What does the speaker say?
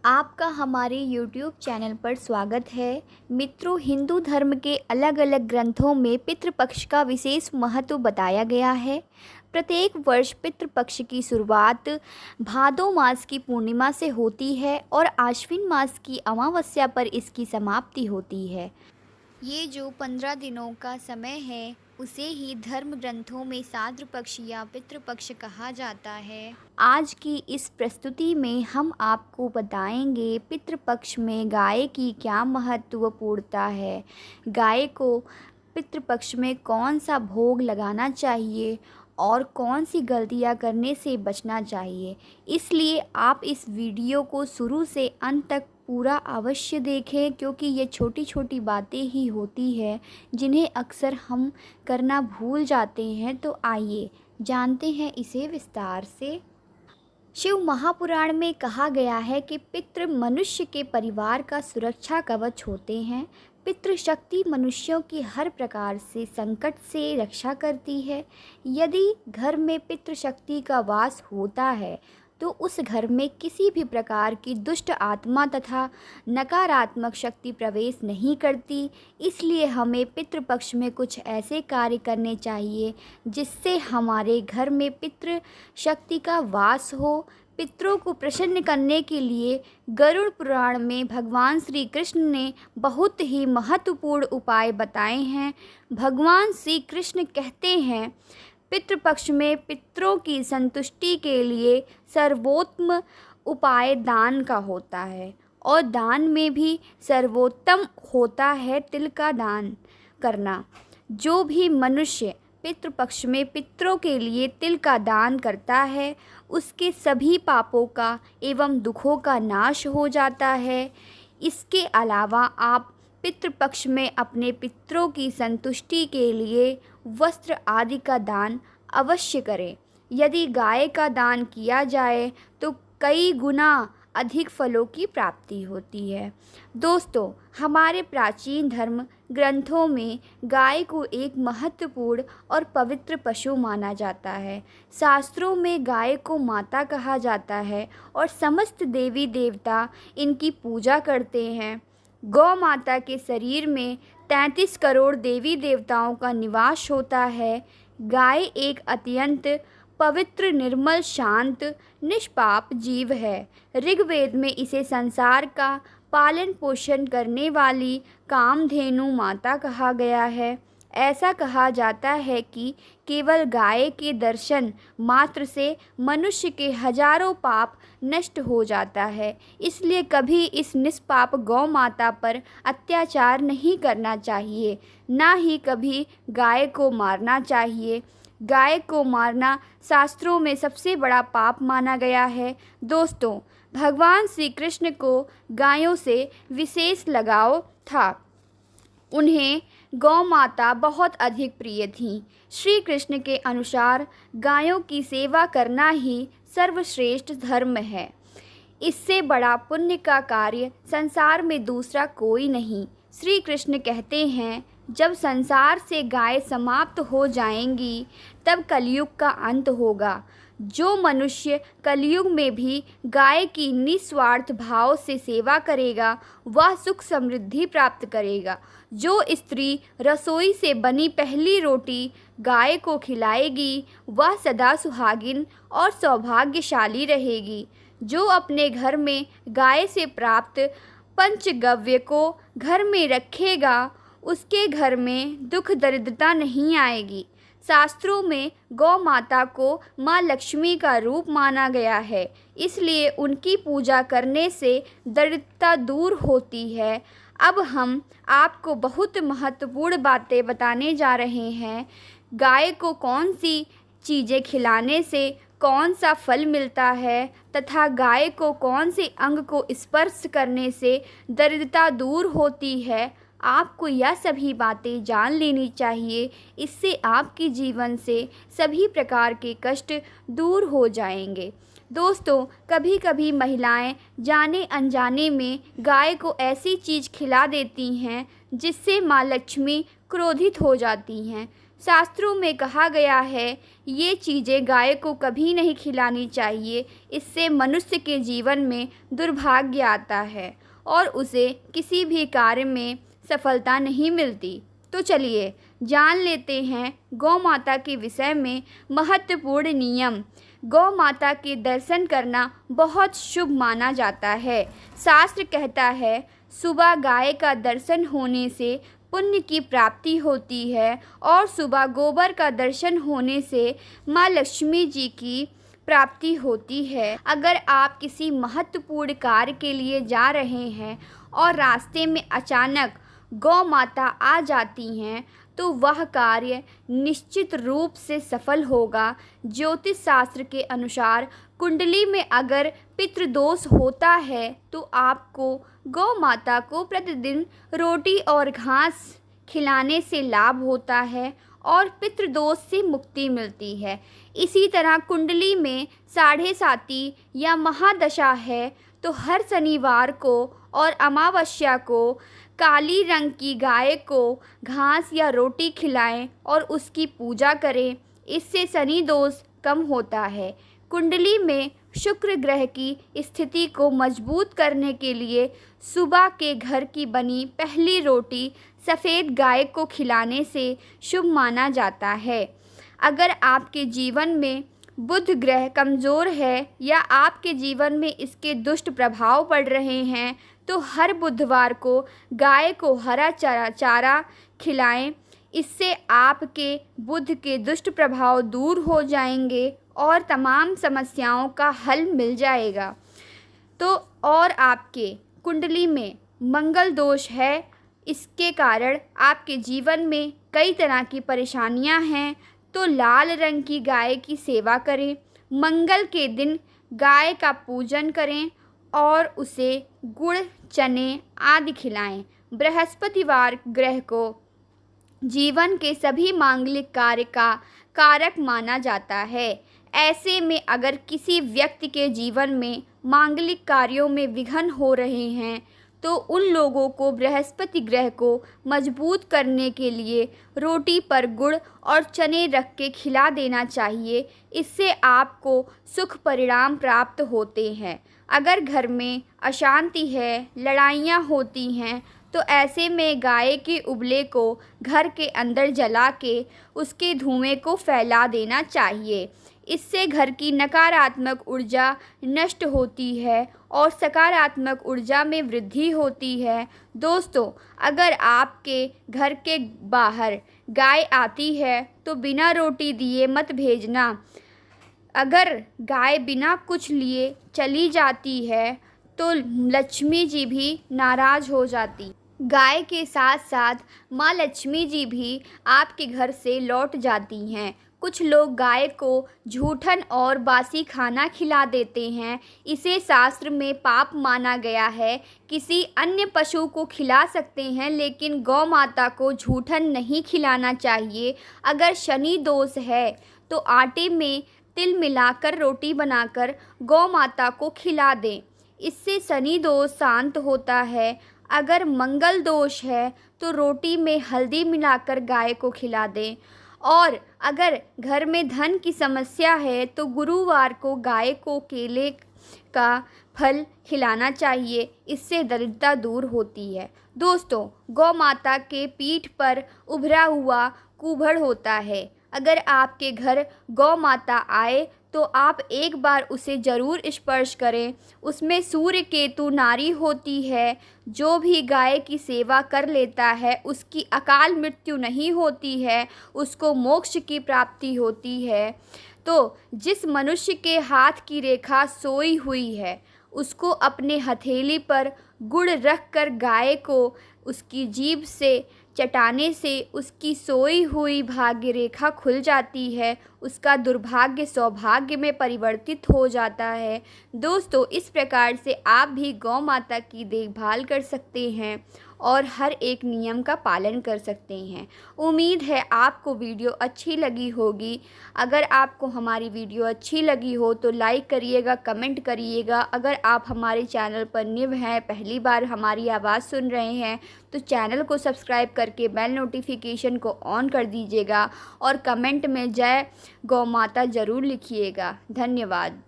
आपका हमारे YouTube channel पर स्वागत है। मित्रों, हिंदू धर्म के अलग अलग ग्रंथों में पितृपक्ष का विशेष महत्व बताया गया है। प्रत्येक वर्ष पितृपक्ष की शुरुआत भादो मास की पूर्णिमा से होती है और आश्विन मास की अमावस्या पर इसकी समाप्ति होती है। ये जो 15 दिनों का समय है उसे ही धर्म ग्रंथों में श्राद्ध पक्ष या पितृपक्ष कहा जाता है। आज की इस प्रस्तुति में हम आपको बताएंगे पितृपक्ष में गाय की क्या महत्वपूर्णता है, गाय को पितृपक्ष में कौन सा भोग लगाना चाहिए और कौन सी गलतियां करने से बचना चाहिए। इसलिए आप इस वीडियो को शुरू से अंत तक पूरा अवश्य देखें, क्योंकि ये छोटी छोटी बातें ही होती हैं जिन्हें अक्सर हम करना भूल जाते हैं। तो आइए जानते हैं इसे विस्तार से। शिव महापुराण में कहा गया है कि पितृ मनुष्य के परिवार का सुरक्षा कवच होते हैं। पितृशक्ति मनुष्यों की हर प्रकार से संकट से रक्षा करती है। यदि घर में पितृशक्ति का वास होता है तो उस घर में किसी भी प्रकार की दुष्ट आत्मा तथा नकारात्मक शक्ति प्रवेश नहीं करती। इसलिए हमें पितृपक्ष में कुछ ऐसे कार्य करने चाहिए जिससे हमारे घर में पितृ शक्ति का वास हो। पितरों को प्रसन्न करने के लिए गरुड़ पुराण में भगवान श्री कृष्ण ने बहुत ही महत्वपूर्ण उपाय बताए हैं। भगवान श्री कृष्ण कहते हैं, पितृपक्ष में पितरों की संतुष्टि के लिए सर्वोत्तम उपाय दान का होता है और दान में भी सर्वोत्तम होता है तिल का दान करना। जो भी मनुष्य पितृपक्ष में पितरों के लिए तिल का दान करता है उसके सभी पापों का एवं दुखों का नाश हो जाता है। इसके अलावा आप पितृपक्ष में अपने पितरों की संतुष्टि के लिए वस्त्र आदि का दान अवश्य करें। यदि गाय का दान किया जाए तो कई गुना अधिक फलों की प्राप्ति होती है। दोस्तों, हमारे प्राचीन धर्म ग्रंथों में गाय को एक महत्वपूर्ण और पवित्र पशु माना जाता है। शास्त्रों में गाय को माता कहा जाता है और समस्त देवी देवता इनकी पूजा करते हैं। गौ माता के शरीर में 33 करोड़ देवी देवताओं का निवास होता है। गाय एक अत्यंत पवित्र, निर्मल, शांत, निष्पाप जीव है। ऋग्वेद में इसे संसार का पालन पोषण करने वाली कामधेनु माता कहा गया है। ऐसा कहा जाता है कि केवल गाय के दर्शन मात्र से मनुष्य के हजारों पाप नष्ट हो जाता है। इसलिए कभी इस निष्पाप गौ माता पर अत्याचार नहीं करना चाहिए, ना ही कभी गाय को मारना चाहिए। गाय को मारना शास्त्रों में सबसे बड़ा पाप माना गया है। दोस्तों, भगवान श्री कृष्ण को गायों से विशेष लगाव था। उन्हें गौ माता बहुत अधिक प्रिय थीं। श्री कृष्ण के अनुसार गायों की सेवा करना ही सर्वश्रेष्ठ धर्म है। इससे बड़ा पुण्य का कार्य संसार में दूसरा कोई नहीं। श्री कृष्ण कहते हैं, जब संसार से गाय समाप्त हो जाएंगी तब कलयुग का अंत होगा। जो मनुष्य कलयुग में भी गाय की निस्वार्थ भाव से सेवा करेगा वह सुख समृद्धि प्राप्त करेगा। जो स्त्री रसोई से बनी पहली रोटी गाय को खिलाएगी वह सदा सुहागिन और सौभाग्यशाली रहेगी। जो अपने घर में गाय से प्राप्त पंचगव्य को घर में रखेगा उसके घर में दुख दरिद्रता नहीं आएगी। शास्त्रों में गौ माता को माँ लक्ष्मी का रूप माना गया है, इसलिए उनकी पूजा करने से दरिद्रता दूर होती है। अब हम आपको बहुत महत्वपूर्ण बातें बताने जा रहे हैं। गाय को कौन सी चीज़ें खिलाने से कौन सा फल मिलता है तथा गाय को कौन से अंग को स्पर्श करने से दरिद्रता दूर होती है। आपको यह सभी बातें जान लेनी चाहिए। इससे आपके जीवन से सभी प्रकार के कष्ट दूर हो जाएंगे। दोस्तों, कभी कभी महिलाएं जाने अनजाने में गाय को ऐसी चीज़ खिला देती हैं जिससे माँ लक्ष्मी क्रोधित हो जाती हैं। शास्त्रों में कहा गया है ये चीज़ें गाय को कभी नहीं खिलानी चाहिए, इससे मनुष्य के जीवन में दुर्भाग्य आता है और उसे किसी भी कार्य में सफलता नहीं मिलती। तो चलिए जान लेते हैं गौ माता के विषय में महत्वपूर्ण नियम। गौ माता के दर्शन करना बहुत शुभ माना जाता है। शास्त्र कहता है सुबह गाय का दर्शन होने से पुण्य की प्राप्ति होती है और सुबह गोबर का दर्शन होने से माँ लक्ष्मी जी की प्राप्ति होती है। अगर आप किसी महत्वपूर्ण कार्य के लिए जा रहे हैं और रास्ते में अचानक गौ माता आ जाती हैं तो वह कार्य निश्चित रूप से सफल होगा। ज्योतिष शास्त्र के अनुसार कुंडली में अगर पितृदोष होता है तो आपको गौ माता को प्रतिदिन रोटी और घास खिलाने से लाभ होता है और पितृदोष से मुक्ति मिलती है। इसी तरह कुंडली में साढ़े साती या महादशा है तो हर शनिवार को और अमावस्या को काली रंग की गाय को घास या रोटी खिलाएं और उसकी पूजा करें। इससे शनि दोष कम होता है। कुंडली में शुक्र ग्रह की स्थिति को मजबूत करने के लिए सुबह के घर की बनी पहली रोटी सफ़ेद गाय को खिलाने से शुभ माना जाता है। अगर आपके जीवन में बुध ग्रह कमज़ोर है या आपके जीवन में इसके दुष्ट प्रभाव पड़ रहे हैं तो हर बुधवार को गाय को हरा चारा खिलाएं। इससे आपके बुध के दुष्ट प्रभाव दूर हो जाएंगे और तमाम समस्याओं का हल मिल जाएगा। तो और आपके कुंडली में मंगल दोष है, इसके कारण आपके जीवन में कई तरह की परेशानियां हैं तो लाल रंग की गाय की सेवा करें। मंगल के दिन गाय का पूजन करें और उसे गुड़ चने आदि खिलाएं। बृहस्पतिवार ग्रह को जीवन के सभी मांगलिक कार्य का कारक माना जाता है। ऐसे में अगर किसी व्यक्ति के जीवन में मांगलिक कार्यों में विघ्न हो रहे हैं तो उन लोगों को बृहस्पति ग्रह को मजबूत करने के लिए रोटी पर गुड़ और चने रख के खिला देना चाहिए। इससे आपको सुख परिणाम प्राप्त होते हैं। अगर घर में अशांति है, लड़ाइयाँ होती हैं तो ऐसे में गाय के उबले को घर के अंदर जला के उसके धुएं को फैला देना चाहिए। इससे घर की नकारात्मक ऊर्जा नष्ट होती है और सकारात्मक ऊर्जा में वृद्धि होती है। दोस्तों, अगर आपके घर के बाहर गाय आती है तो बिना रोटी दिए मत भेजना। अगर गाय बिना कुछ लिए चली जाती है तो लक्ष्मी जी भी नाराज़ हो जाती। गाय के साथ साथ माँ लक्ष्मी जी भी आपके घर से लौट जाती हैं। कुछ लोग गाय को झूठन और बासी खाना खिला देते हैं। इसे शास्त्र में पाप माना गया है। किसी अन्य पशु को खिला सकते हैं लेकिन गौ माता को झूठन नहीं खिलाना चाहिए। अगर शनि दोष है तो आटे में तिल मिलाकर रोटी बनाकर गौ माता को खिला दें। इससे शनि दोष शांत होता है। अगर मंगल दोष है तो रोटी में हल्दी मिलाकर गाय को खिला दें। और अगर घर में धन की समस्या है तो गुरुवार को गाय को केले का फल खिलाना चाहिए। इससे दरिद्रता दूर होती है। दोस्तों, गौ माता के पीठ पर उभरा हुआ कुबड़ होता है। अगर आपके घर गौ माता आए तो आप एक बार उसे ज़रूर स्पर्श करें। उसमें सूर्य केतु नारी होती है। जो भी गाय की सेवा कर लेता है उसकी अकाल मृत्यु नहीं होती है, उसको मोक्ष की प्राप्ति होती है। तो जिस मनुष्य के हाथ की रेखा सोई हुई है उसको अपने हथेली पर गुड़ रख कर गाय को उसकी जीभ से चटाने से उसकी सोई हुई भाग्य रेखा खुल जाती है उसका दुर्भाग्य सौभाग्य में परिवर्तित हो जाता है। दोस्तों, इस प्रकार से आप भी गौ माता की देखभाल कर सकते हैं और हर एक नियम का पालन कर सकते हैं। उम्मीद है आपको वीडियो अच्छी लगी होगी। अगर आपको हमारी वीडियो अच्छी लगी हो तो लाइक करिएगा, कमेंट करिएगा। अगर आप हमारे चैनल पर न्यू हैं, पहली बार हमारी आवाज़ सुन रहे हैं, तो चैनल को सब्सक्राइब करके बेल नोटिफिकेशन को ऑन कर दीजिएगा और कमेंट में जय गौ माता ज़रूर लिखिएगा। धन्यवाद।